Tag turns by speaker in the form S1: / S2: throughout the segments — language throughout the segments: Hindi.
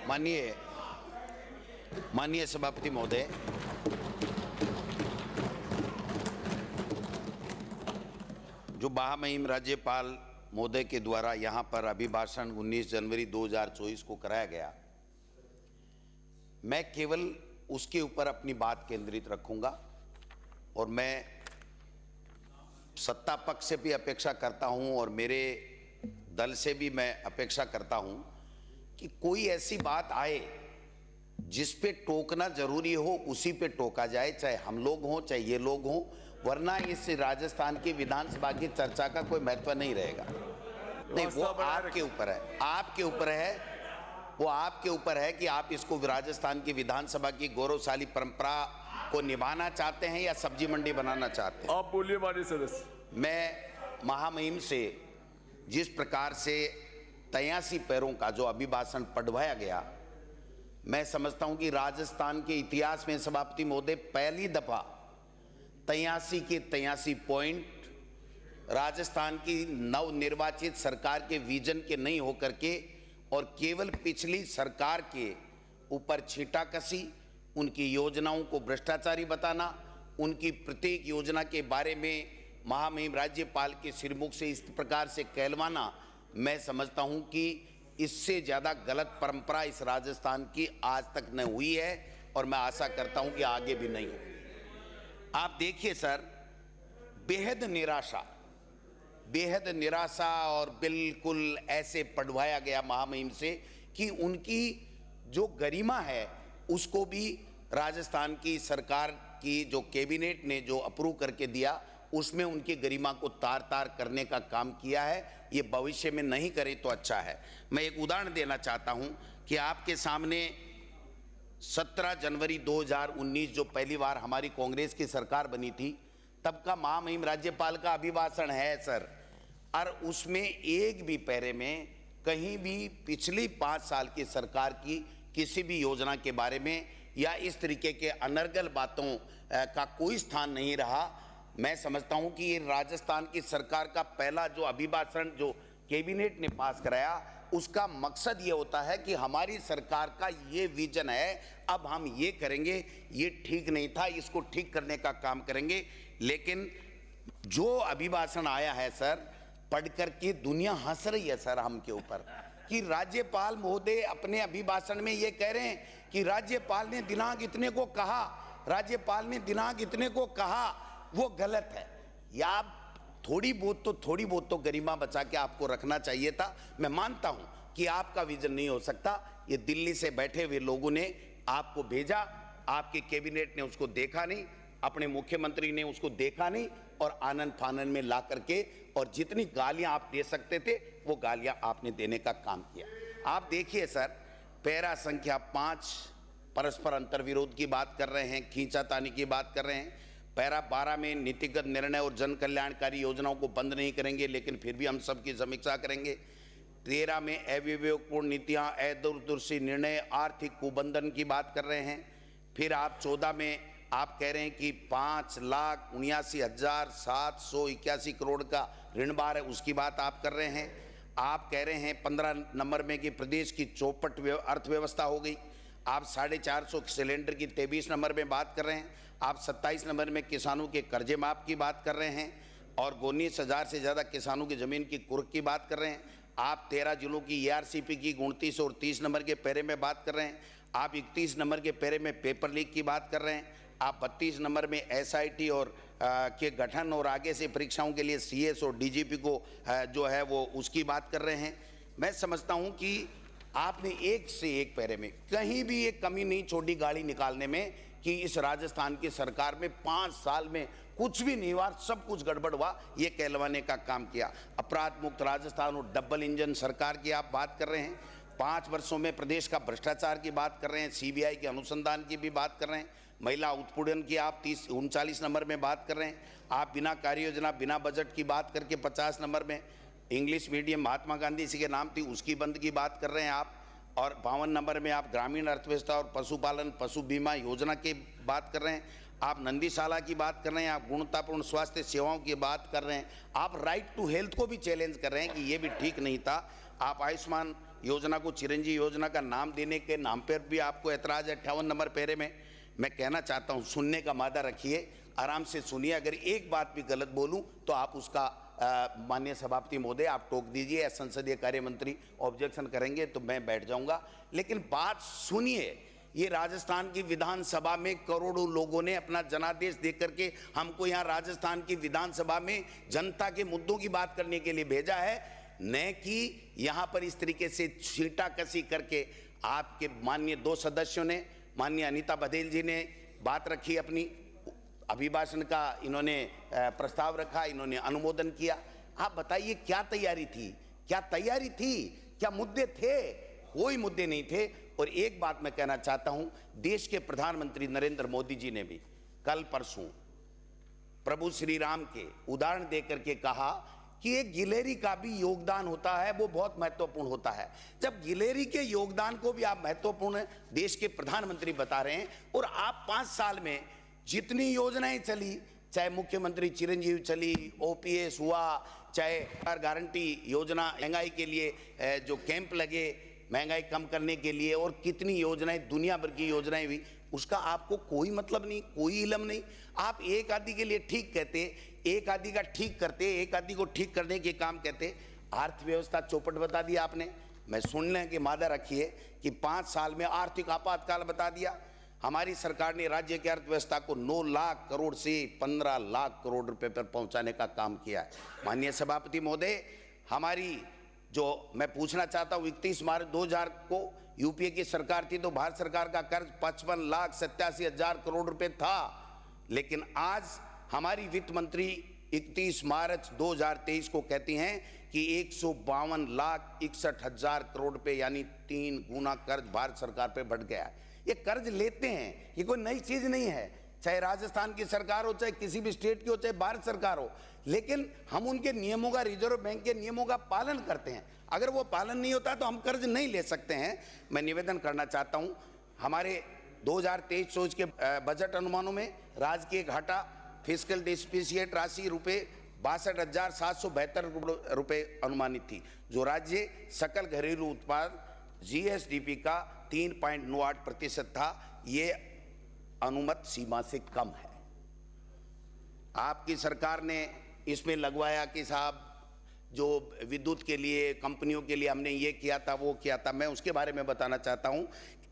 S1: माननीय सभापति महोदय, जो महामहिम राज्यपाल महोदय के द्वारा यहाँ पर अभिभाषण 19 जनवरी 2024 को कराया गया, मैं केवल उसके ऊपर अपनी बात केंद्रित रखूंगा और मैं सत्ता पक्ष से भी अपेक्षा करता हूं और मेरे दल से भी मैं अपेक्षा करता हूं कि कोई ऐसी बात आए जिस पे टोकना जरूरी हो उसी पे टोका जाए, चाहे हम लोग हों चाहे ये लोग हों, वरना इस राजस्थान की विधानसभा की चर्चा का कोई महत्व नहीं रहेगा। नहीं, वो आपके ऊपर है, आपके ऊपर है, वो आपके ऊपर है कि आप इसको राजस्थान की विधानसभा की गौरवशाली परंपरा को निभाना चाहते हैं या सब्जी मंडी बनाना चाहते हैं।
S2: आप बोलिए माननीय सदस्य।
S1: मैं महामहिम से जिस प्रकार से 83 पैरों का जो अभिभाषण पढ़वाया गया, मैं समझता हूं कि राजस्थान के इतिहास में सभापति महोदय पहली दफा 83 के 83 पॉइंट राजस्थान की नवनिर्वाचित सरकार के विजन के नहीं होकर के और केवल पिछली सरकार के ऊपर छींटाकशी, उनकी योजनाओं को भ्रष्टाचारी बताना, उनकी प्रत्येक योजना के बारे में महामहिम राज्यपाल के सिरमुख से इस प्रकार से कहलवाना, मैं समझता हूं कि इससे ज़्यादा गलत परंपरा इस राजस्थान की आज तक न हुई है और मैं आशा करता हूं कि आगे भी नहीं हो। आप देखिए सर, बेहद निराशा और बिल्कुल ऐसे पढ़वाया गया महामहिम से कि उनकी जो गरिमा है उसको भी राजस्थान की सरकार की जो कैबिनेट ने जो अप्रूव करके दिया उसमें उनकी गरिमा को तार-तार करने का काम किया है। ये भविष्य में नहीं करे तो अच्छा है। मैं एक उदाहरण देना चाहता हूं कि आपके सामने 17 जनवरी 2019 जो पहली बार हमारी कांग्रेस की सरकार बनी थी, तब का महामहिम राज्यपाल का अभिभाषण है सर, और उसमें एक भी पैरे में कहीं भी पिछली 5 साल की सरकार की किसी भी योजना के बारे में या इस तरीके के अनर्गल बातों का कोई स्थान नहीं रहा। मैं समझता हूं कि ये राजस्थान की सरकार का पहला जो अभिभाषण जो कैबिनेट ने पास कराया, उसका मकसद ये होता है कि हमारी सरकार का ये विजन है, अब हम ये करेंगे, ये ठीक नहीं था, इसको ठीक करने का काम करेंगे। लेकिन जो अभिभाषण आया है सर, पढ़ करके दुनिया हंस रही है सर हम के ऊपर कि राज्यपाल महोदय अपने अभिभाषण में ये कह रहे हैं कि राज्यपाल ने दिनांक इतने को कहा, राज्यपाल ने दिनांक इतने को कहा, वो गलत है। या थोड़ी बहुत तो गरिमा बचा के आपको रखना चाहिए था। मैं मानता हूं कि आपका विजन नहीं हो सकता, ये दिल्ली से बैठे हुए लोगों ने आपको भेजा, आपके कैबिनेट ने उसको देखा नहीं, अपने मुख्यमंत्री ने उसको देखा नहीं और आनंद फानन में ला करके और जितनी गालियां आप दे सकते थे वो गालियां आपने देने का काम किया। आप देखिए सर, पैरा संख्या 5 परस्पर अंतर्विरोध की बात कर रहे हैं, खींचातानी की बात कर रहे हैं। पैरा 12 में नीतिगत निर्णय और जन कल्याणकारी योजनाओं को बंद नहीं करेंगे, लेकिन फिर भी हम सबकी समीक्षा करेंगे। 13 में अविवेकपूर्ण नीतियां, अदूरदर्शी निर्णय, आर्थिक कुबंधन की बात कर रहे हैं। फिर आप 14 में आप कह रहे हैं कि 5,79,781 करोड़ का ऋण भार है, उसकी बात आप कर रहे हैं। आप कह रहे हैं 15 नंबर में कि प्रदेश की चौपट अर्थव्यवस्था हो गई। आप 450 सिलेंडर की 23 नंबर में बात कर रहे हैं। आप 27 नंबर में किसानों के कर्जे माफ की बात कर रहे हैं और 19,000 से ज़्यादा किसानों की ज़मीन की कुर्क की बात कर रहे हैं। आप 13 जिलों की ERCP की 29 और 30 नंबर के पैरे में बात कर रहे हैं। आप 31 नंबर के पैरे में पेपर लीक की बात कर रहे हैं। आप 32 नंबर में SIT और के गठन और आगे से परीक्षाओं के लिए CS और DGP को जो है वो उसकी बात कर रहे हैं। मैं समझता हूँ कि आपने एक से एक पैरे में कहीं भी एक कमी नहीं छोड़ी गाड़ी निकालने में कि इस राजस्थान की सरकार में 5 साल में कुछ भी नहीं हुआ, सब कुछ गड़बड़ हुआ, ये कहलवाने का काम किया। अपराध मुक्त राजस्थान और डबल इंजन सरकार की आप बात कर रहे हैं। 5 वर्षों में प्रदेश का भ्रष्टाचार की बात कर रहे हैं, CBI के अनुसंधान की भी बात कर रहे हैं, महिला उत्पीड़न की आप 39 नंबर में बात कर रहे हैं। आप बिना कार्य योजना बिना बजट की बात करके 50 नंबर में इंग्लिश मीडियम महात्मा गांधी जी के नाम थी उसकी बंद की बात कर रहे हैं आप। और 52 नंबर में आप ग्रामीण अर्थव्यवस्था और पशुपालन पशु बीमा योजना की बात कर रहे हैं। आप नंदीशाला की बात कर रहे हैं, आप गुणवत्तापूर्ण स्वास्थ्य सेवाओं की बात कर रहे हैं, आप राइट टू हेल्थ को भी चैलेंज कर रहे हैं कि ये भी ठीक नहीं था। आप आयुष्मान योजना को चिरंजीवी योजना का नाम देने के नाम पर भी आपको ऐतराज है 58 नंबर पैरे में। मैं कहना चाहता हूं, सुनने का मादा रखिए, आराम से सुनिए। अगर एक बात भी गलत बोलूं तो आप उसका माननीय सभापति महोदय आप टोक दीजिए, या संसदीय कार्य मंत्री ऑब्जेक्शन करेंगे तो मैं बैठ जाऊंगा। लेकिन बात सुनिए, ये राजस्थान की विधानसभा में करोड़ों लोगों ने अपना जनादेश दे करके हमको यहाँ राजस्थान की विधानसभा में जनता के मुद्दों की बात करने के लिए भेजा है, न कि यहाँ पर इस तरीके से छींटाकशी करके। आपके माननीय 2 सदस्यों ने, माननीय अनीता बघेल जी ने बात रखी, अपनी अभिभाषण का इन्होंने प्रस्ताव रखा, इन्होंने अनुमोदन किया। आप बताइए क्या तैयारी थी, क्या तैयारी थी, क्या मुद्दे थे? कोई मुद्दे नहीं थे। और एक बात मैं कहना चाहता हूं, देश के प्रधानमंत्री नरेंद्र मोदी जी ने भी कल परसों प्रभु श्री राम के उदाहरण देकर के कहा कि एक गिलेरी का भी योगदान होता है, वो बहुत महत्वपूर्ण होता है। जब गिलेरी के योगदान को भी आप महत्वपूर्ण देश के प्रधानमंत्री बता रहे हैं, और आप 5 साल में जितनी योजनाएं चली, चाहे मुख्यमंत्री चिरंजीवी चली, ओपीएस हुआ, चाहे गारंटी योजना, महंगाई के लिए जो कैंप लगे महंगाई कम करने के लिए, और कितनी योजनाएं, दुनिया भर की योजनाएं हुई, उसका आपको कोई मतलब नहीं, कोई इल्म नहीं। आप एक आदि के लिए ठीक कहते, एक आदि का ठीक करते, एक आदि को ठीक करने के काम कहते। अर्थव्यवस्था चौपट बता दिया आपने। मैं सुनने की मादा रखिए कि 5 साल में आर्थिक आपातकाल बता दिया। हमारी सरकार ने राज्य की अर्थव्यवस्था को 9 लाख करोड़ से 15 लाख करोड़ रुपए पर पहुंचाने का काम किया है। माननीय सभापति महोदय, हमारी जो मैं पूछना चाहता हूं, 31 मार्च 2000 को यूपीए की सरकार थी तो भारत सरकार का कर्ज 55,87,000 करोड़ रुपए था। लेकिन आज हमारी वित्त मंत्री 31 मार्च 2023 को कहती हैं कि 152,61,000 करोड़ रुपए, यानी 3 गुना कर्ज भारत सरकार पे बढ़ गया है। ये कर्ज लेते हैं, ये कोई नई चीज नहीं है, चाहे राजस्थान की सरकार हो, चाहे किसी भी स्टेट की हो, चाहे भारत सरकार हो। लेकिन हम उनके नियमों का, रिजर्व बैंक के नियमों का पालन करते हैं। अगर वो पालन नहीं होता तो हम कर्ज नहीं ले सकते हैं। मैं निवेदन करना चाहता हूं, हमारे 2023-24 के बजट अनुमानों में राजकीय घाटा, फिस्कल डिस्पिसिएट राशि रुपए 62,772 रुपए अनुमानित थी, जो राज्य सकल घरेलू उत्पाद जीएसडीपी का 3.98% था। ये अनुमत सीमा से कम है। आपकी सरकार ने इसमें लगवाया कि साहब जो विद्युत के लिए, कंपनियों के लिए हमने ये किया था, वो किया था। मैं उसके बारे में बताना चाहता हूं।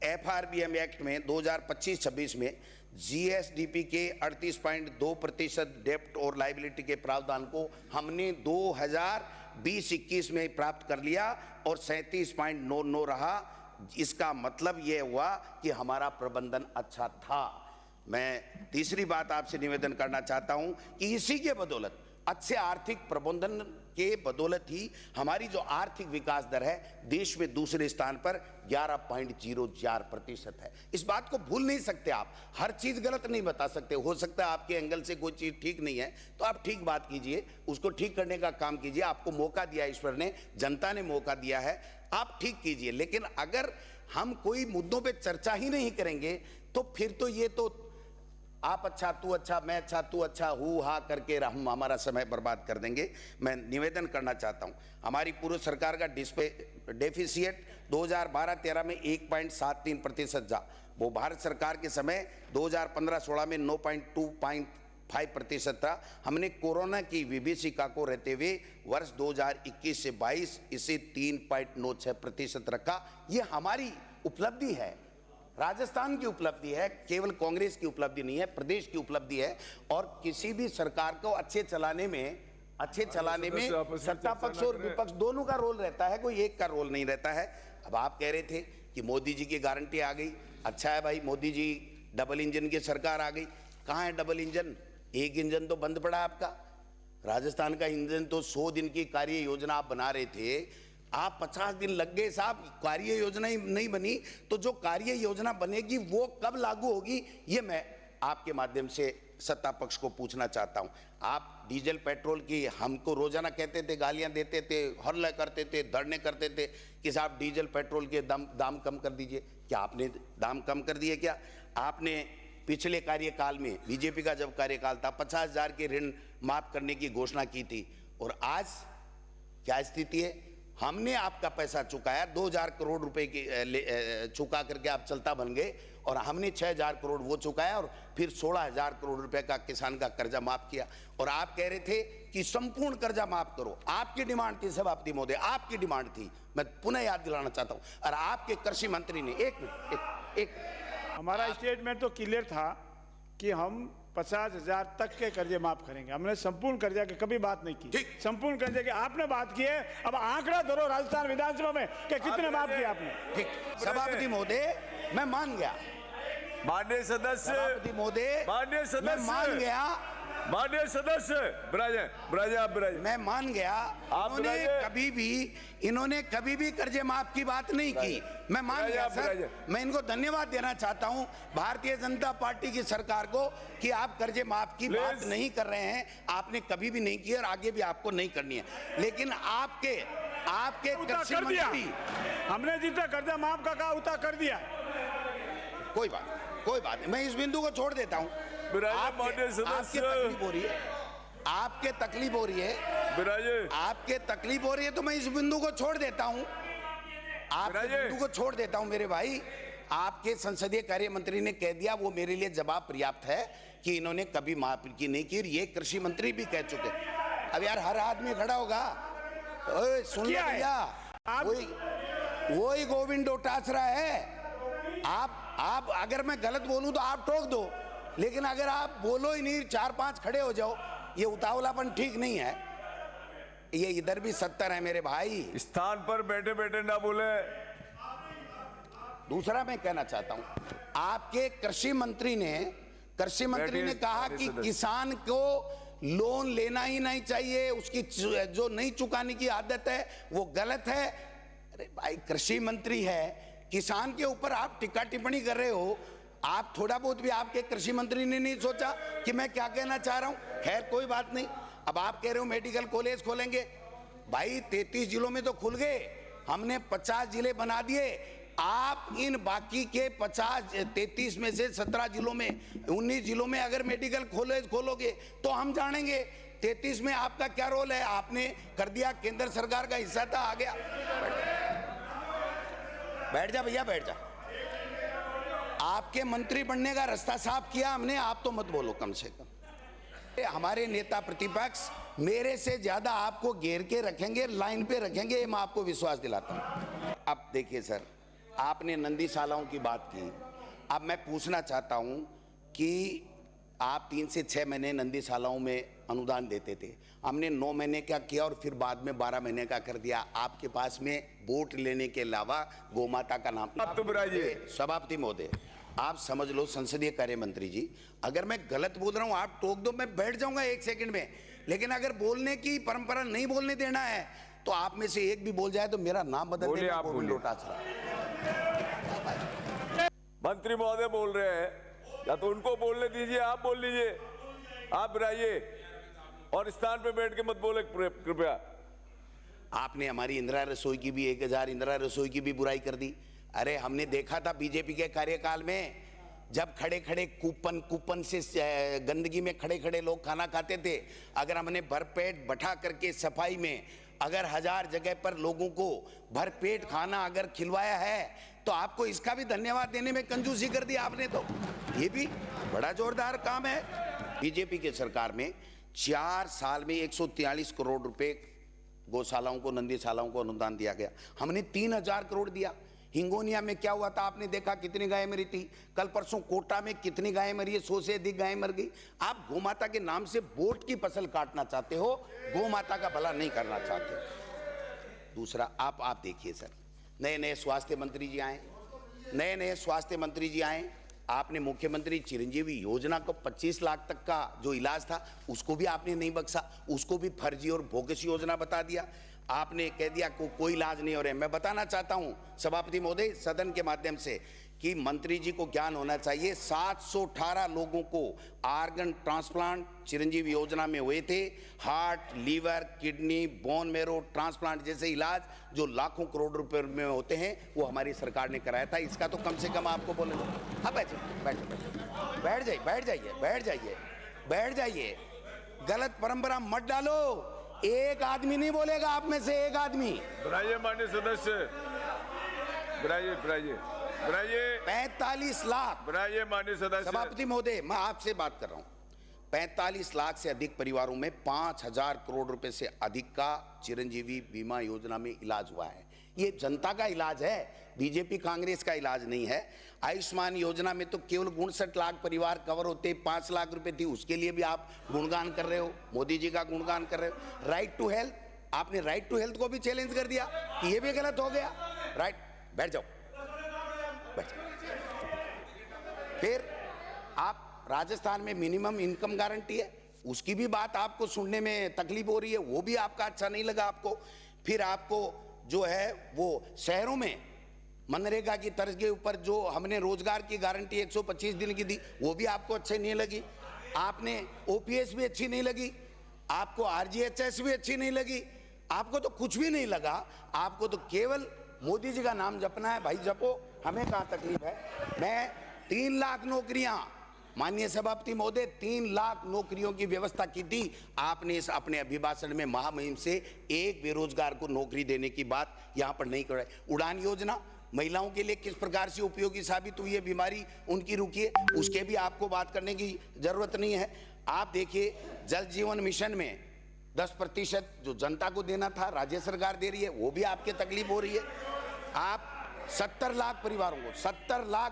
S1: एफआरबीएम एक्ट में 2025-26 में जीएसडीपी के 38.2% डेप्ट और लायबिलिटी के प्रावधान को हमने 2020-21 में प्राप्त कर लिया और 37.99 रहा। इसका मतलब यह हुआ कि हमारा प्रबंधन अच्छा था। मैं तीसरी बात आपसे निवेदन करना चाहता हूं कि इसी के बदौलत, अच्छे आर्थिक प्रबंधन के बदौलत ही हमारी जो आर्थिक विकास दर है देश में दूसरे स्थान पर 11.04% है। इस बात को भूल नहीं सकते आप। हर चीज गलत नहीं बता सकते। हो सकता है आपके एंगल से कोई चीज ठीक नहीं है तो आप ठीक बात कीजिए, उसको ठीक करने का काम कीजिए। आपको मौका दिया ईश्वर ने, जनता ने मौका दिया है, आप ठीक कीजिए। लेकिन अगर हम कोई मुद्दों पे चर्चा ही नहीं करेंगे तो फिर तो ये तो आप अच्छा, तू अच्छा, मैं अच्छा, तू अच्छा, हु हा करके हम हमारा समय बर्बाद कर देंगे। मैं निवेदन करना चाहता हूं, हमारी पूर्व सरकार का डेफिसिएट 2012-13 में 1.73% था। वो भारत सरकार के समय 2015-16 में 9.25% था। हमने कोरोना की विभीषिका को रहते हुए वर्ष 2021 से 22 इसे 3.96% रखा। ये हमारी उपलब्धि है, राजस्थान की उपलब्धि है, केवल कांग्रेस की उपलब्धि नहीं है, प्रदेश की उपलब्धि है। और किसी भी सरकार को अच्छे चलाने में सत्ता पक्ष और विपक्ष दोनों का रोल रहता है, कोई एक का रोल नहीं रहता है। अब आप कह रहे थे कि मोदी जी की गारंटी आ गई। अच्छा है भाई, मोदी जी डबल इंजन की सरकार आ गई। कहाँ है डबल इंजन? एक इंजन तो बंद पड़ा आपका। राजस्थान का इंजन तो 100 दिन की कार्य योजना आप बना रहे थे, आप 50 दिन लग गए साहब, कार्य योजना ही नहीं बनी। तो जो कार्य योजना बनेगी वो कब लागू होगी, ये मैं आपके माध्यम से सत्ता पक्ष को पूछना चाहता हूं। आप डीजल पेट्रोल की हमको रोजाना कहते थे, गालियां देते थे, हल्ला करते थे, धरने करते थे कि साहब डीजल पेट्रोल के दाम कम कर दीजिए। क्या आपने दाम कम कर दिए? क्या आपने पिछले कार्यकाल में, बीजेपी का जब कार्यकाल था, 50,000 के ऋण माफ करने की घोषणा की थी, और आज क्या स्थिति है? हमने आपका पैसा चुकाया, 2000 करोड़ रुपए की चुका करके आप चलता बन गए, और हमने 6000 करोड़ वो चुकाया, और फिर 16000 करोड़ रुपए का किसान का कर्जा माफ किया। और आप कह रहे थे कि संपूर्ण कर्जा माफ करो, आपकी डिमांड थी सभापति महोदय, आपकी डिमांड थी। मैं पुनः याद दिलाना चाहता हूं, और आपके कृषि मंत्री ने
S2: हमारा स्टेटमेंट तो क्लियर था कि हम 50,000 तक के कर्जे माफ करेंगे। हमने संपूर्ण कर्जा की कभी बात नहीं की। संपूर्ण कर्जे की आपने बात की है। अब आंकड़ा धरो राजस्थान विधानसभा में कि कितने माफ किए आपने।
S1: ठीक, सभापति महोदय मैं मान गया,
S3: माननीय सदस्य,
S1: सभापति महोदय
S3: माननीय सदस्य,
S1: मैं मान गया,
S3: माननीय सदस्य, ब्राजे आप ब्राजे,
S1: मैं मान गया। इन्होंने कभी भी कर्जे माफ की बात नहीं की। मैं मान गया सर। मैं इनको धन्यवाद देना चाहता हूं, भारतीय जनता पार्टी की सरकार को, कि आप कर्जे माफ की बात नहीं कर रहे हैं। आपने कभी भी नहीं की और आगे भी आपको नहीं करनी है। लेकिन आपके कृषि मंत्री,
S2: हमने जितना कर्जा माफ का कहा उतना कर दिया।
S1: कोई बात नहीं, मैं इस बिंदु को छोड़ देता हूं। आपके तकलीफ हो रही है, आपके तकलीफ हो रही है, तो मैं इस बिंदु को छोड़ देता हूं, आपके बिंदु को छोड़ देता हूं। मेरे भाई, आपके संसदीय कार्य मंत्री ने कह दिया, वो मेरे लिए जवाब पर्याप्त है कि इन्होंने कभी माफी की नहीं की। ये कृषि मंत्री भी कह चुके। अब यार हर आदमी खड़ा होगा, सुन लो भैया, वही गोविंद डोटासरा है। आप अगर मैं गलत बोलूं तो आप टोक दो, लेकिन अगर आप बोलो ही नहीं, 4-5 खड़े हो जाओ, ये उतावलापन ठीक नहीं है। ये इधर भी 70 है मेरे भाई,
S3: स्थान पर बैठे बैठे ना बोले।
S1: दूसरा मैं कहना चाहता हूं, आपके कृषि मंत्री ने कहा कि किसान को लोन लेना ही नहीं चाहिए, उसकी जो नहीं चुकाने की आदत है वो गलत है। अरे भाई, कृषि मंत्री है, किसान के ऊपर आप टिक्का टिप्पणी कर रहे हो। आप थोड़ा बहुत भी आपके कृषि मंत्री ने नहीं सोचा कि मैं क्या कहना चाह रहा हूं। खैर कोई बात नहीं। अब आप कह रहे हो मेडिकल कॉलेज खोलेंगे, भाई 33 जिलों में तो खुल गए, हमने 50 जिले बना दिए। आप इन बाकी के 33 में से 17 जिलों में, 19 जिलों में अगर मेडिकल कॉलेज खोलोगे तो हम जानेंगे 33 में आपका क्या रोल है। आपने कर दिया, केंद्र सरकार का हिस्सा था, आ गया। बैठ जा भैया, बैठ जा। आपके मंत्री बनने का रास्ता साफ किया हमने, आप तो मत बोलो कम से कम। हमारे नेता प्रतिपक्ष मेरे से ज्यादा आपको घेर के रखेंगे, लाइन पे रखेंगे, ये मैं आपको विश्वास दिलाता हूं। अब देखिए सर, आपने नंदीशालाओं की बात की। अब मैं पूछना चाहता हूं कि आप 3 से 6 महीने नंदीशालाओं में अनुदान देते थे, हमने 9 महीने का किया और फिर बाद में 12 महीने का कर दिया। आपके पास में वोट लेने के अलावा गोमाता का नाम। सभापति महोदय, आप समझ लो, संसदीय कार्य मंत्री जी, अगर मैं गलत बोल रहा हूं आप टोक दो, मैं बैठ जाऊंगा 1 सेकंड में। लेकिन अगर बोलने की परंपरा नहीं बोलने देना है तो आप में से एक भी बोल जाए तो मेरा नाम बदल देना।
S3: मंत्री महोदय बोल रहे हैं, या तो उनको बोलने दीजिए, आप बोल लीजिए, आप रहिए और स्थान पे बैठ के मत बोले कृपया।
S1: आपने हमारी इंदिरा रसोई की भी 1000 इंदिरा रसोई की भी बुराई कर दी। अरे हमने देखा था बीजेपी के कार्यकाल में, जब खड़े खड़े कूपन से गंदगी में खड़े खड़े लोग खाना खाते थे। अगर हमने भरपेट बैठा करके सफाई में अगर 1000 जगह पर लोगों को भरपेट खाना अगर खिलवाया है तो आपको इसका भी धन्यवाद देने में कंजूसी कर दी आपने। तो ये भी बड़ा जोरदार काम है। बीजेपी की सरकार में 4 साल में 143 करोड़ रुपए गौशालाओं को, नंदीशालाओं को अनुदान दिया गया। हमने 3000 करोड़ दिया। हिंगोनिया में क्या हुआ था आपने देखा, कितनी गायें मरी थी। कल परसों कोटा में कितनी गायें मरी है, 100 से अधिक गायें मर गई। आप गोमाता के नाम से वोट की फसल काटना चाहते हो, गोमाता का भला नहीं करना चाहते। दूसरा, आप देखिए सर, नए नए स्वास्थ्य मंत्री जी आए, आपने मुख्यमंत्री चिरंजीवी योजना को 25 लाख तक का जो इलाज था उसको भी आपने नहीं बख्शा, उसको भी फर्जी और बोगस योजना बता दिया। आपने कह दिया कोई इलाज नहीं हो रहा है। मैं बताना चाहता हूं सभापति महोदय, सदन के माध्यम से, कि मंत्री जी को ज्ञान होना चाहिए। 718 लोगों को आर्गन ट्रांसप्लांट चिरंजीवी योजना में हुए थे। Heart, liver, kidney, bone marrow transplant जैसे इलाज जो लाखों करोड़ रुपए में होते हैं, वो हमारी सरकार ने कराया था। इसका तो कम से कम आपको बोले। अब बैठ जाइए, गलत परंपरा मत डालो। एक आदमी नहीं बोलेगा, आप में से एक आदमी।
S3: बुलाइए माननीय सदस्य, बुलाइए बुलाइए बुलाइए
S1: 45 लाख।
S3: बुलाइए माननीय सदस्य।
S1: सभापति महोदय, मैं आपसे बात कर रहा हूं। 45 लाख से अधिक परिवारों में 5,000 करोड़ रुपए से अधिक का चिरंजीवी बीमा योजना में इलाज हुआ है। ये जनता का इलाज है, बीजेपी कांग्रेस का इलाज नहीं है। आयुष्मान योजना में तो केवल 59 लाख परिवार कवर होते, 5 लाख रुपए थी, उसके लिए भी आप गुणगान कर रहे हो, मोदी जी का गुणगान कर रहे हो। राइट टू हेल्थ, आपने राइट टू हेल्थ को भी चैलेंज कर दिया कि ये भी गलत हो गया। राइट, बैठ जाओ, बैठ जाओ। फिर आप राजस्थान में मिनिमम इनकम गारंटी है, उसकी भी बात आपको सुनने में तकलीफ हो रही है, वो भी आपका अच्छा नहीं लगा आपको। फिर आपको जो है वो शहरों में मनरेगा की तर्ज के ऊपर जो हमने रोजगार की गारंटी 125 दिन की दी, वो भी आपको अच्छी नहीं लगी। आपने ओपीएस भी अच्छी नहीं लगी, आपको आरजीएचएस भी अच्छी नहीं लगी, आपको तो कुछ भी नहीं लगा। आपको तो केवल मोदी जी का नाम जपना है। भाई जपो, हमें कहाँ तकलीफ है। मैं 3 लाख नौकरियां, माननीय सभापति महोदय, 3 लाख नौकरियों की व्यवस्था की थी। आपने इस अपने अभिभाषण में महामहिम से एक बेरोजगार को नौकरी देने की बात यहां पर नहीं कराई। उड़ान योजना महिलाओं के लिए किस प्रकार से उपयोगी साबित हुई है, बीमारी उनकी रुकी है, उसके भी आपको बात करने की जरूरत नहीं है। आप देखिए, जल जीवन मिशन में 10% जो जनता को देना था राज्य सरकार दे रही है, वो भी आपके तकलीफ हो रही है। आप 70 लाख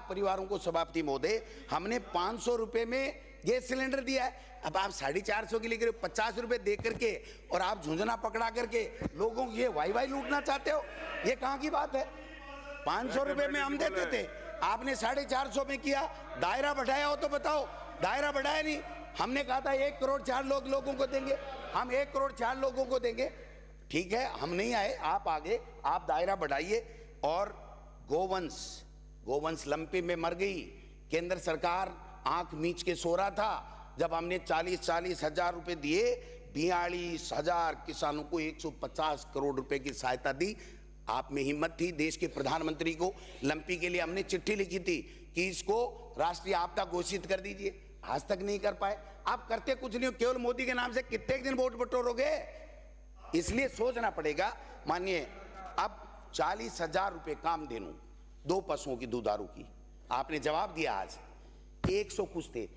S1: परिवारों को सभापति महोदय हमने 500 रुपए में गैस सिलेंडर दिया है। अब आप 450 के लिए 50 रुपए दे करके और आप झुंझुना पकड़ा करके लोगों को ये वाई लूटना चाहते हो, ये कहाँ की बात है। 500 रुपए में हम देते थे, आपने 450 में किया। दायरा बढ़ाया हो तो बताओ, दायरा बढ़ाया नहीं। हमने कहा था 1 करोड़ 4 लोगों को देंगे, हम 1 करोड़ 4 लोगों को देंगे। ठीक है, हम नहीं आए, आप आगे, आप दायरा बढ़ाइए। और गोवंश लंपे में मर गई। केंद्र सरकार आंख मीच के सो रहा था जब हमने 40 हजार रुपए दिए, 42,000 किसानों को 150 करोड़ रुपए की सहायता दी। आप में हिम्मत थी, देश के प्रधानमंत्री को लंपी के लिए हमने चिट्ठी लिखी थी कि इसको राष्ट्रीय आपदा घोषित कर दीजिए, आज तक नहीं कर पाए। आप करते कुछ नहीं हो, केवल मोदी के नाम से कितने दिन वोट बटोरोगे। इसलिए सोचना पड़ेगा। मानिए, अब 40,000 रुपए कामधेनु 2 पशुओं की दुधारू की, आपने जवाब दिया आज 100 कुछ थे।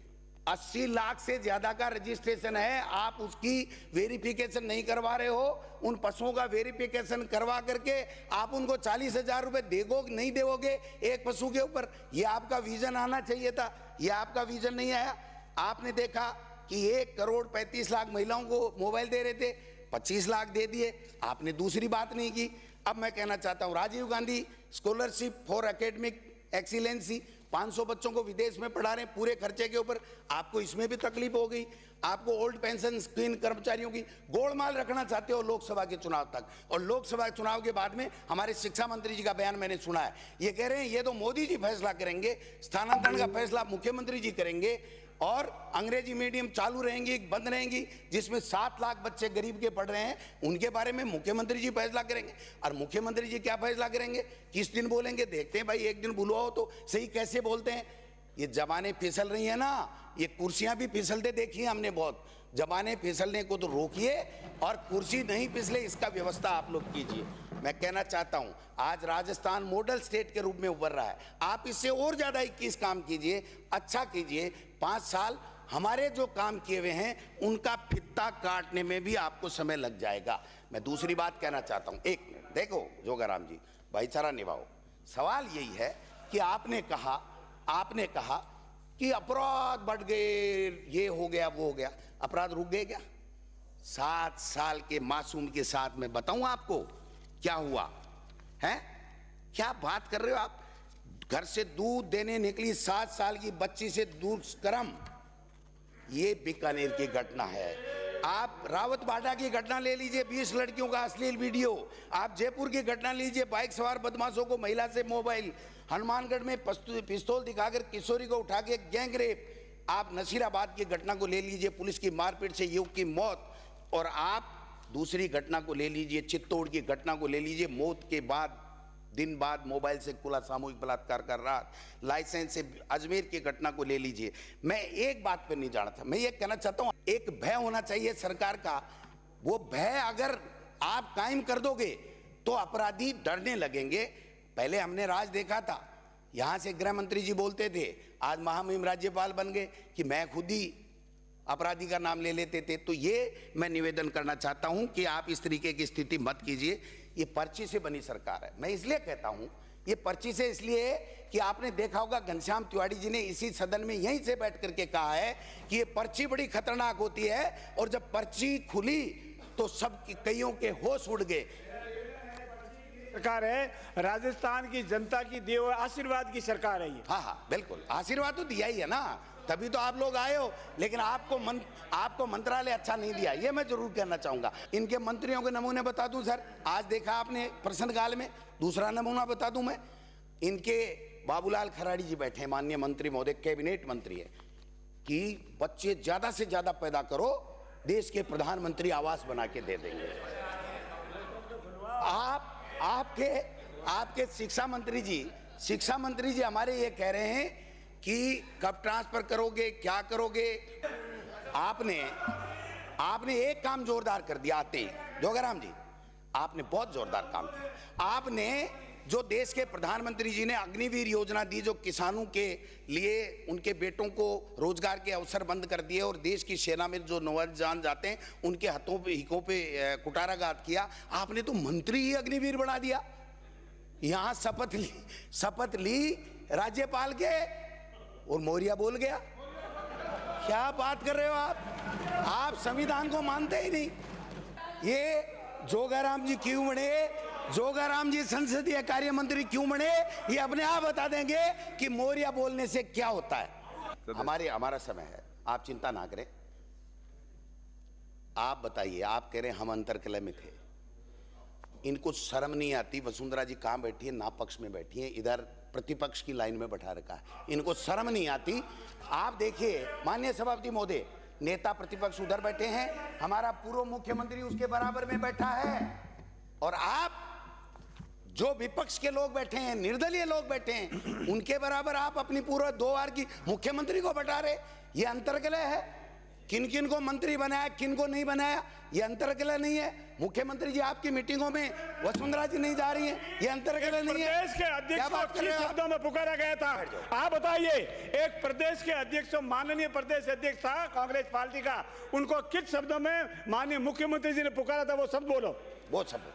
S1: 80 लाख से ज्यादा का रजिस्ट्रेशन है, आप उसकी वेरिफिकेशन नहीं करवा रहे हो। उन पशुओं का वेरिफिकेशन करवा करके आप उनको 40,000 रुपए देगो नहीं देवोगे एक पशु के ऊपर। ये आपका विजन आना चाहिए था, ये आपका विजन नहीं आया। आपने देखा कि 1 करोड़ 35 लाख महिलाओं को मोबाइल दे रहे थे, 25 लाख दे दिए, आपने दूसरी बात नहीं की। अब मैं कहना चाहता हूं, Rajiv Gandhi scholarship for academic excellency, 500 बच्चों को विदेश में पढ़ा रहे हैं पूरे खर्चे के ऊपर, आपको इसमें भी तकलीफ हो गई। आपको ओल्ड पेंशन स्कीम कर्मचारियों की गोलमाल रखना चाहते हो लोकसभा के चुनाव तक, और लोकसभा चुनाव के बाद में हमारे शिक्षा मंत्री जी का बयान मैंने सुना है, ये कह रहे हैं ये तो मोदी जी फैसला करेंगे, स्थानांतरण का फैसला मुख्यमंत्री जी करेंगे, और अंग्रेजी मीडियम चालू रहेंगी बंद रहेंगी, जिसमें 7 लाख बच्चे गरीब के पढ़ रहे हैं, उनके बारे में मुख्यमंत्री जी फैसला करेंगे। और मुख्यमंत्री जी क्या फैसला करेंगे, किस दिन बोलेंगे, देखते हैं भाई, एक दिन बुलवाओ तो सही, कैसे बोलते हैं। ये जमाने फिसल रही है ना, ये कुर्सियां भी फिसलते देखी है हमने बहुत। जमाने फिसलने को तो रोकिए और कुर्सी नहीं फिसले इसका व्यवस्था आप लोग कीजिए। मैं कहना चाहता हूं, आज राजस्थान मॉडल स्टेट के रूप में उभर रहा है, आप इससे और ज्यादा 21 काम कीजिए, अच्छा कीजिए। 5 साल हमारे जो काम किए हुए हैं उनका फित्ता काटने में भी आपको समय लग जाएगा। मैं दूसरी बात कहना चाहता हूं, 1 मिनट देखो जोगाराम जी, भाईचारा निभाओ। सवाल यही है कि आपने कहा कि अपराध बढ़ गए, ये हो गया वो हो गया, अपराध रुक गए क्या? 7 साल के मासूम के साथ मैं बताऊं आपको क्या हुआ है? क्या बात कर रहे हो आप? घर से दूध देने निकली 7 साल की बच्ची से दुष्कर्म, ये बीकानेर की घटना है। आप रावत बाड़ा की घटना ले लीजिए, 20 लड़कियों का अश्लील वीडियो। आप जयपुर की घटना लीजिए, बाइक सवार बदमाशों को महिला से मोबाइल। हनुमानगढ़ में पिस्तौल दिखाकर किशोरी को उठा के गैंग रेप। आप नसीराबाद की घटना को ले लीजिए, पुलिस की मारपीट से युवक की मौत। और आप दूसरी घटना को ले लीजिए, चित्तौड़ की घटना को ले लीजिए, मौत के बाद दिन बाद मोबाइल से खुला सामूहिक बलात्कार कर रहा, लाइसेंस से अजमेर की घटना को ले लीजिए। मैं एक बात पर नहीं जाना था, मैं ये कहना चाहता हूं, एक भय होना चाहिए सरकार का, वो भय अगर आप कायम कर दोगे तो अपराधी डरने लगेंगे। पहले हमने राज देखा था, यहां से गृह मंत्री जी बोलते थे, आज महामहिम राज्यपाल बन गए कि मैं खुद ही अपराधी का नाम ले लेते थे। तो ये मैं निवेदन करना चाहता हूं कि आप इस तरीके की स्थिति मत कीजिए। ये पर्ची से बनी सरकार है। मैं इसलिए कहता हूं ये पर्ची से इसलिए कि आपने देखा होगा घनश्याम तिवारी जी ने इसी सदन में यहीं से बैठ करके कहा है कि ये पर्ची बड़ी खतरनाक होती है, और जब पर्ची खुली तो सब कईयों के होश उड़ गए।
S2: सरकार है, राजस्थान की जनता की दिए हुए आशीर्वाद की सरकार है ये।
S1: हाँ हाँ बिल्कुल, आशीर्वाद तो दिया ही है ना, तभी तो आप लोग आए हो। लेकिन आपको मंत्रालय अच्छा नहीं दिया, ये मैं जरूर कहना चाहूंगा। इनके मंत्रियों के नमूने बता दूं सर, आज देखा आपने प्रश्नकाल में। दूसरा नमूना बता दूं मैं, इनके बाबूलाल खराड़ी जी बैठे हैं, माननीय मंत्री महोदय, कैबिनेट मंत्री है, कि बच्चे ज्यादा से ज्यादा पैदा करो, देश के प्रधानमंत्री आवास बना के दे देंगे। आपके शिक्षा मंत्री जी हमारे ये कह रहे हैं कि कब ट्रांसफर करोगे, क्या करोगे। आपने एक काम जोरदार कर दिया आते ही, जोगाराम जी, आपने बहुत जोरदार काम किया। आपने जो देश के प्रधानमंत्री जी ने अग्निवीर योजना दी, जो किसानों के लिए उनके बेटों को रोजगार के अवसर बंद कर दिए, और देश की सेना में जो नौजवान जाते हैं उनके हाथों पे हिकों पे कुटाराघात किया, आपने तो मंत्री ही अग्निवीर बना दिया। यहां शपथ ली राज्यपाल के, और मौर्य बोल गया। क्या बात कर रहे हो आप संविधान को मानते ही नहीं। ये जोगाराम जी क्यों बने, जोगाराम जी संसदीय कार्य मंत्री क्यों बने, ये अपने आप बता देंगे कि मौर्य बोलने से क्या होता है। हमारा समय है, आप चिंता ना करें। आप बताइए, आप कह रहे हैं हम अंतरकलह में थे, इनको शर्म नहीं आती। वसुंधरा जी कहां बैठी है, ना पक्ष में बैठी है, इधर प्रतिपक्ष की लाइन में बैठा रखा है, इनको शर्म नहीं आती। आप देखिए माननीय सभापति महोदय, नेता प्रतिपक्ष उधर बैठे हैं, हमारा पूर्व मुख्यमंत्री उसके बराबर में बैठा है, और आप जो विपक्ष के लोग बैठे हैं, निर्दलीय लोग बैठे हैं, उनके बराबर आप अपनी पूर्व 2 बार की मुख्यमंत्री को बैठा रहे। ये अंतरकलह है। किन किन को मंत्री बनाया, किन को नहीं बनाया, ये अंतरकलह नहीं है। मुख्यमंत्री जी आपकी मीटिंगों में वसुंधरा जी नहीं जा रही हैं, ये अंतरकलह नहीं है।
S2: प्रदेश के अध्यक्ष को किस शब्दों में पुकारा गया था, आप बताइए। एक प्रदेश के अध्यक्ष, माननीय प्रदेश अध्यक्ष था कांग्रेस पार्टी का, उनको किस शब्दों में माननीय मुख्यमंत्री जी ने पुकारा था, वो शब्द बोलो।
S1: वो शब्द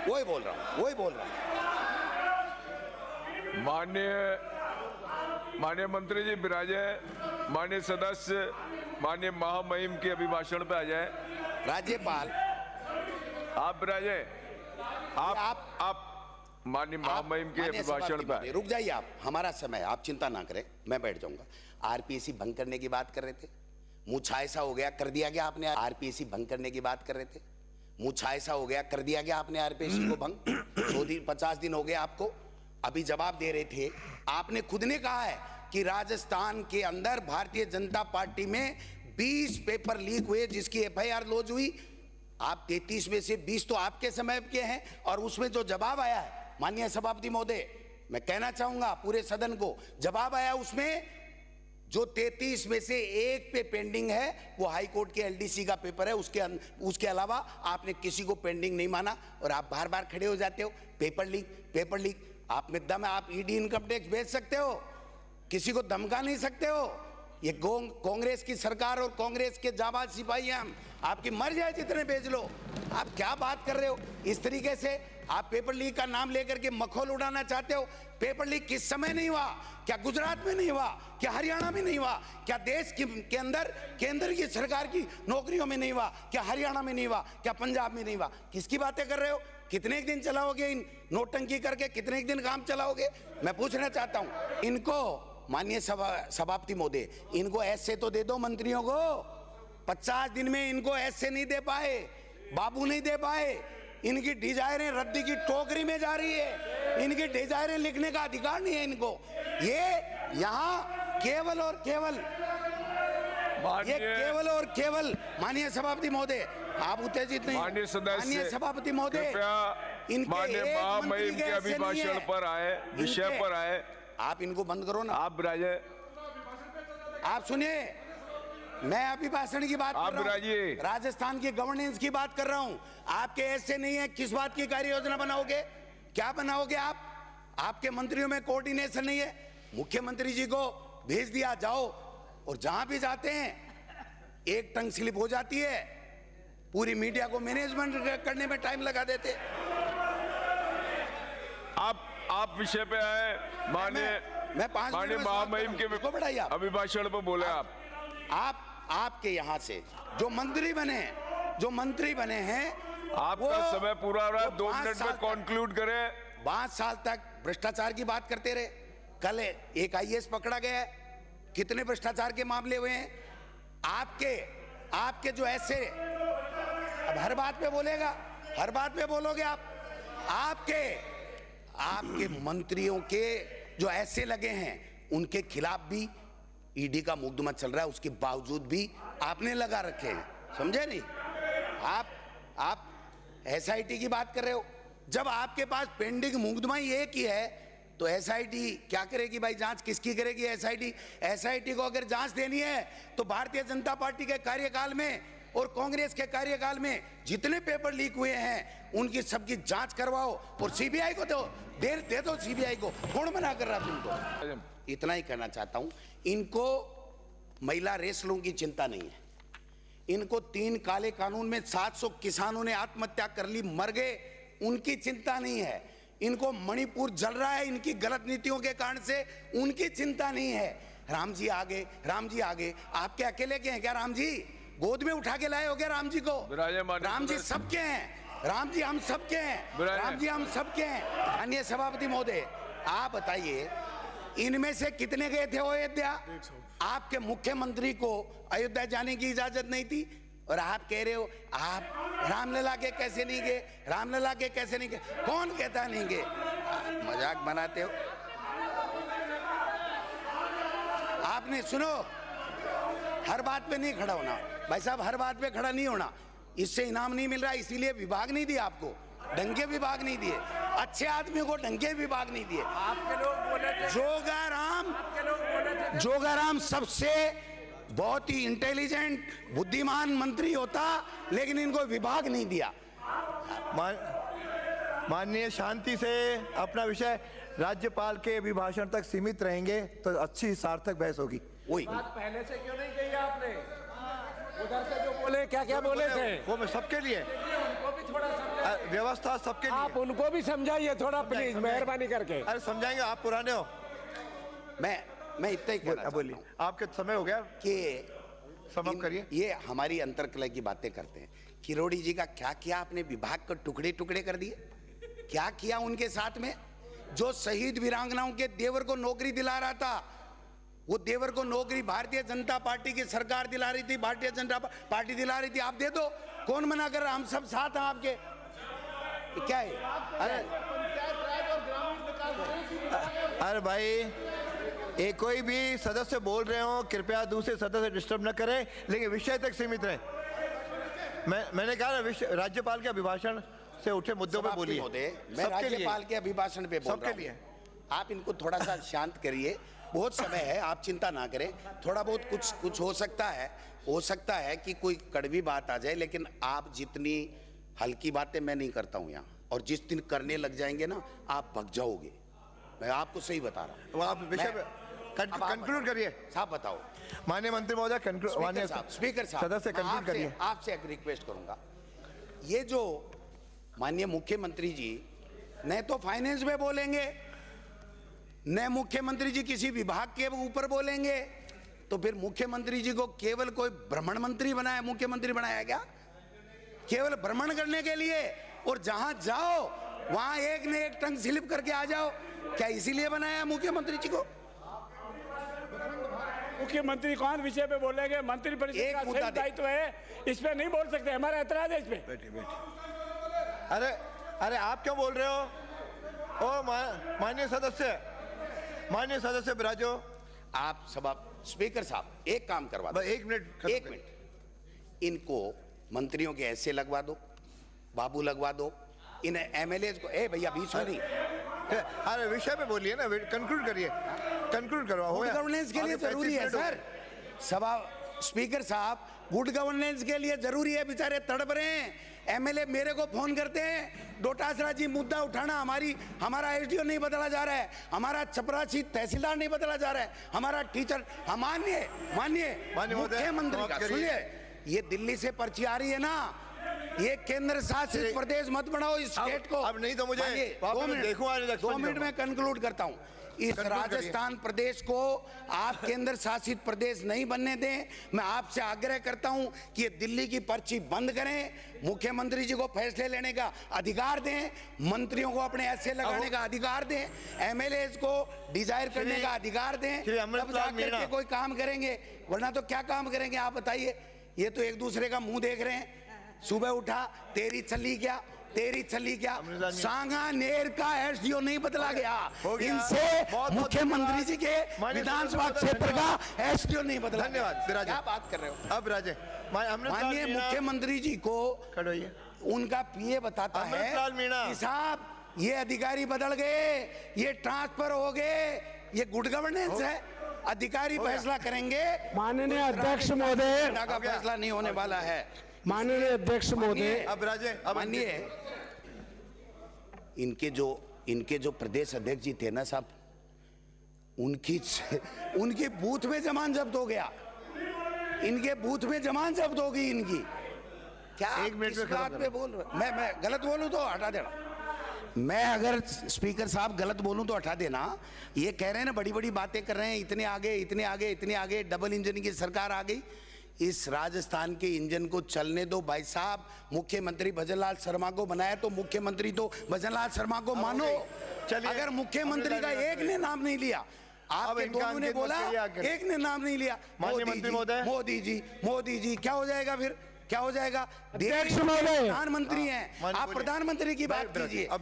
S1: वही बोल रहा हूँ।
S3: माननीय मंत्री जी विराजे, माननीय सदस्य, माननीय महामहिम के अभिभाषण पे आ जाए।
S1: राज्यपाल
S3: आप विराजे, आप माननीय महामहिम के अभिभाषण पे
S1: रुक जाइए। आप हमारा समय, आप चिंता ना करें, मैं बैठ जाऊंगा। आरपीएससी भंग करने की बात कर रहे थे, मुझे ऐसा हो गया, कर दिया गया आपने। आरपीएससी भंग करने की बात कर रहे थे, मुझे ऐसा हो गया, कर दिया गया आपने आरपीएससी को भंग। 50 दिन हो गए आपको। अभी जवाब दे रहे थे, आपने खुद ने कहा है कि राजस्थान के अंदर भारतीय जनता पार्टी में 20 पेपर लीक हुए, जिसकी एफआईआर लॉन्च हुई। आप 33 में से 20 तो आपके समय के हैं, और उसमें जो जवाब आया है माननीय सभापति महोदय, मैं कहना चाहूंगा पूरे सदन को, जवाब आया उसमें जो 33 में से 1 पे पेंडिंग है, वो हाई कोर्ट के एलडीसी का पेपर है। उसके अलावा आपने किसी को पेंडिंग नहीं माना, और आप बार बार खड़े हो जाते हो। पेपर लीक आप में दम है, आप ईडी इनकम टैक्स भेज सकते हो, किसी को धमका नहीं सकते हो। ये कांग्रेस की सरकार और कांग्रेस के जाबाज सिपाही हैं हम, आपकी मर जाए जितने भेज लो। आप क्या बात कर रहे हो इस तरीके से? आप पेपर लीक का नाम लेकर के मखौल उड़ाना चाहते हो। पेपर लीक किस समय नहीं हुआ? क्या गुजरात में नहीं हुआ? क्या हरियाणा में नहीं हुआ? क्या देश के अंदर केंद्र की सरकार की नौकरियों में नहीं हुआ? क्या हरियाणा में नहीं हुआ? क्या पंजाब में नहीं हुआ? किसकी बातें कर रहे हो? कितने दिन चलाओगे इन नोटंकी करके? कितने दिन काम चलाओगे? मैं पूछना चाहता हूं इनको, माननीय सभापति महोदय, इनको ऐसे तो दे दो मंत्रियों को। 50 दिन में इनको ऐसे नहीं दे पाए, बाबू नहीं दे पाए। इनकी डिजायरें रद्दी की टोकरी में जा रही है, इनकी डिजायरें लिखने का अधिकार नहीं है इनको। ये यहाँ केवल और केवल माननीय सभापति महोदय, आप उत्तेजित नहीं। माननीय सभापति महोदय,
S3: माननीय महामहिम के अभिभाषण पर आए, विषय पर आए,
S1: आप इनको बंद करो ना।
S3: आप विराजे,
S1: आप सुनिए, मैं अभिभाषण की बात
S3: आप
S1: कर रहा
S3: बुलाइए।
S1: हूँ, राजस्थान की गवर्नेंस की बात कर रहा हूँ। आपके ऐसे नहीं है, किस बात की कार्य योजना बनाओगे, क्या बनाओगे आप? आपके मंत्रियों में कोऑर्डिनेशन नहीं है। मुख्यमंत्री जी को भेज दिया, जाओ, और जहां भी जाते हैं एक टंग स्लिप हो जाती है, पूरी मीडिया को मैनेजमेंट करने में टाइम लगा देते।
S3: आप विषय पे आए।
S1: मैं 5
S3: माननीय
S1: मिनट में
S3: महामहिम के
S1: को बढ़ाइए आप।
S3: अभिभाषण पे बोले
S1: आपके यहाँ से जो मंत्री बने हैं
S3: आपका समय पूरा हो रहा है। 2 मिनट में कॉन्क्लूड करें।
S1: 5 साल तक भ्रष्टाचार की बात करते रहे। कल एक आईएएस पकड़ा गया है, कितने भ्रष्टाचार के मामले हुए हैं। आपके जो ऐसे, अब हर बात पे बोलेगा, हर बात पे बोलोगे आप। आपके मंत्रियों के जो ऐसे लगे हैं, उनके खिलाफ भी ईडी का मुकदमा चल रहा है, उसके बावजूद भी आपने लगा रखे हैं, समझे नहीं? आप एसआईटी की बात कर रहे हो, जब आपके पास पेंडिंग मुकदमा ही एक ही है, तो एसआईटी क्या करेगी भाई? जांच किसकी करेगी एसआईटी को अगर जांच देनी है तो भारतीय जनता पार्टी के कार्यकाल में और कांग्रेस के कार्यकाल में जितने पेपर लीक हुए हैं उनकी सबकी जांच करवाओ, और सीबीआई को दे दो सीबीआई को। कौन मना कर रहा तुमको? इतना ही कहना चाहता हूं। इनको महिला रेसलों की चिंता नहीं है, इनको 3 काले कानून में 700 किसानों ने आत्महत्या कर ली, मर गए, उनकी चिंता नहीं है। इनको मणिपुर जल रहा है इनकी गलत नीतियों के कारण से, उनकी चिंता नहीं है। राम जी आगे आपके अकेले के हैं क्या? राम जी गोद में उठा के लाए हो क्या राम जी को? राम जी सबके हैं, राम जी हम सबके हैं, राम जी हम सबके हैं। अन्य सभापति महोदय, आप बताइए, इनमें से कितने गए थे अयोध्या? आपके मुख्यमंत्री को अयोध्या जाने की इजाजत नहीं थी, और आप कह रहे हो आप रामलला के कैसे नहीं गए, रामलला के कैसे नहीं गए? कौन कहता नहीं गए? मजाक बनाते हो आपने। सुनो, हर बात पे नहीं खड़ा होना भाई साहब, हर बात पे खड़ा नहीं होना। इससे इनाम नहीं मिल रहा, इसीलिए विभाग नहीं दिया आपको, ढंगे विभाग नहीं दिए, अच्छे आदमी को ढंगे विभाग नहीं दिए।
S4: आपके लोग बोले थे,
S1: जोगाराम सबसे बहुत ही इंटेलिजेंट बुद्धिमान मंत्री होता, लेकिन इनको विभाग नहीं दिया।
S5: माननीय, शांति से अपना विषय राज्यपाल के अभिभाषण तक सीमित रहेंगे तो अच्छी सार्थक बहस होगी।
S1: वही
S4: बात पहले से क्यों नहीं कही आपने? उधर से जो बोले क्या बोले थे,
S5: वो मैं सबके लिए,
S4: उनको भी थोड़ा समझाइए।
S5: व्यवस्था सबके लिए,
S4: आप उनको भी समझाइए थोड़ा प्लीज, मेहरबानी करके।
S5: अरे समझाएंगे, आप पुराने हो।
S1: मैं इतना ही कहना
S5: बोलिए, आपके समय हो गया
S1: कि
S5: समाप्त करिए।
S1: ये हमारी अंतर्कलह की बातें करते हैं। किरोड़ी जी का क्या किया आपने? विभाग को टुकड़े टुकड़े कर दिए। क्या किया उनके साथ में? जो शहीद वीरांगनाओं के देवर को नौकरी दिला रहा था, वो देवर को नौकरी भारतीय जनता पार्टी की सरकार दिला रही थी, भारतीय जनता पार्टी दिला रही थी, आप दे दो। कौन मना कर रहा? हम सब साथ हैं आपके। क्या है?
S5: अरे भाई, ये कोई भी सदस्य बोल रहे हो, कृपया दूसरे सदस्य डिस्टर्ब न करें, लेकिन विषय तक सीमित रहे। मैंने कहा ना, राज्यपाल के अभिभाषण से उठे मुद्दों पे बोलिए।
S1: मैं राज्यपाल के अभिभाषण पे बोल रहा हूं। आप इनको थोड़ा सा शांत करिए, बहुत समय है, आप चिंता ना करें। थोड़ा बहुत कुछ हो सकता है कि कोई कड़वी बात आ जाए, लेकिन आप जितनी हल्की बातें मैं नहीं करता हूं यहाँ, और जिस दिन करने लग जाएंगे ना, आप भग जाओगे। मैं आपको सही बता रहा हूँ।
S5: आप विषय कंक्लूड करिए।
S1: साहब बताओ।
S5: माननीय मंत्री महोदय,
S1: स्पीकर साहब,
S5: सदस्य कंक्लूड करिए।
S1: आपसे एक रिक्वेस्ट करूंगा, ये जो माननीय मुख्यमंत्री जी न तो फाइनेंस में बोलेंगे, न मुख्यमंत्री जी किसी विभाग के ऊपर बोलेंगे, तो फिर मुख्यमंत्री जी को केवल कोई भ्रमण मंत्री बनाया, मुख्यमंत्री बनाया क्या? केवल भ्रमण करने के लिए, और जहां जाओ वहां एक न एक टंग स्लिप करके आ जाओ, क्या इसीलिए बनाया मुख्यमंत्री जी को?
S2: मुख्यमंत्री कौन विषय पे बोलेंगे? मंत्री परिषद का सिर्फ दायित्व है, इस पे नहीं बोल सकते, हमारा ऐतराज है इस पे।
S5: अरे आप क्यों बोल रहे हो? ओ माननीय सदस्य बिराजो।
S1: आप सभा स्पीकर साहब एक काम करवा दो,
S5: 1 मिनट,
S1: इनको मंत्रियों के ऐसे लगवा दो, बाबू लगवा दो, इन एमएलए को। भैया बीच में नहीं,
S5: अरे विषय पे बोलिए ना, कंक्लूड करिए, कंक्लूड करवाओ।
S1: गवर्नेंस के लिए जरूरी है सर। स्पीकर साहब, गुड गवर्नेंस के लिए जरूरी है, बेचारे तड़प रहे हैं। एमएलए मेरे को फोन करते हैं, डोटासरा जी मुद्दा उठाना, हमारा एसडीओ नहीं बदला जा रहा है, हमारा छपरासी तहसीलदार नहीं बदला जा रहा है, हमारा टीचर। मानिए मुख्यमंत्री का सुनिए, ये दिल्ली से पर्ची आ रही है ना, ये केंद्र शासित प्रदेश मत बनाओ इस स्टेट को।
S5: अब नहीं तो मुझे
S1: 2 मिनट में कंक्लूड करता हूं। इस राजस्थान प्रदेश को आप केंद्र शासित प्रदेश नहीं बनने दें। मैं आपसे आग्रह करता हूं कि ये दिल्ली की पर्ची बंद करें, मुख्यमंत्री जी को फैसले लेने का अधिकार दें, मंत्रियों को अपने ऐसे लगाने का अधिकार दें, एमएलए को डिजायर करने का अधिकार दें, तब जाकर के कोई काम करेंगे, वरना तो क्या काम करेंगे आप बताइए। ये तो एक दूसरे का मुंह देख रहे हैं। सुबह उठा तेरी छली क्या, तेरी छली क्या, सांगानेर का एसडीओ नहीं बदला गया, इनसे मुख्यमंत्री जी के विधानसभा क्षेत्र का एसडीओ नहीं बदला।
S5: धन्यवाद।
S1: क्या बात कर रहे हो?
S5: अब राजे
S1: माननीय मुख्यमंत्री जी को उनका पीए बताता है कि साहब ये अधिकारी बदल गए, ये ट्रांसफर हो गए, ये गुड गवर्नेंस है, अधिकारी फैसला करेंगे।
S6: माननीय अध्यक्ष महोदय
S1: का फैसला नहीं होने वाला है।
S6: माननीय अध्यक्ष महोदय,
S5: अब राजे
S1: मानिए, इनके जो प्रदेश अध्यक्ष जी थे ना साहब, उनकी बूथ में जमान जब्त हो गया, इनके बूथ में जमान जब्त हो गई इनकी। क्या
S5: एक मिनट में
S1: बात पे बोल रहे? मैं गलत बोलूं तो हटा देना। मैं अगर स्पीकर साहब गलत बोलूं तो हटा देना। ये कह रहे हैं ना, बड़ी बड़ी बातें कर रहे हैं, इतने आगे इतने आगे इतने आगे, डबल इंजन की सरकार आ गई। इस राजस्थान के इंजन को चलने दो भाई साहब। मुख्यमंत्री भजनलाल शर्मा को बनाया तो मुख्यमंत्री तो भजनलाल शर्मा को मानो। अगर मुख्यमंत्री का एक ने नाम नहीं लिया, आपके दोनों ने बोला, एक ने नाम नहीं लिया, मोदी जी क्या हो जाएगा फिर? क्या हो जाएगा?
S6: अध्यक्ष महोदय,
S1: प्रधानमंत्री हैं आप, प्रधानमंत्री की बात कीजिए।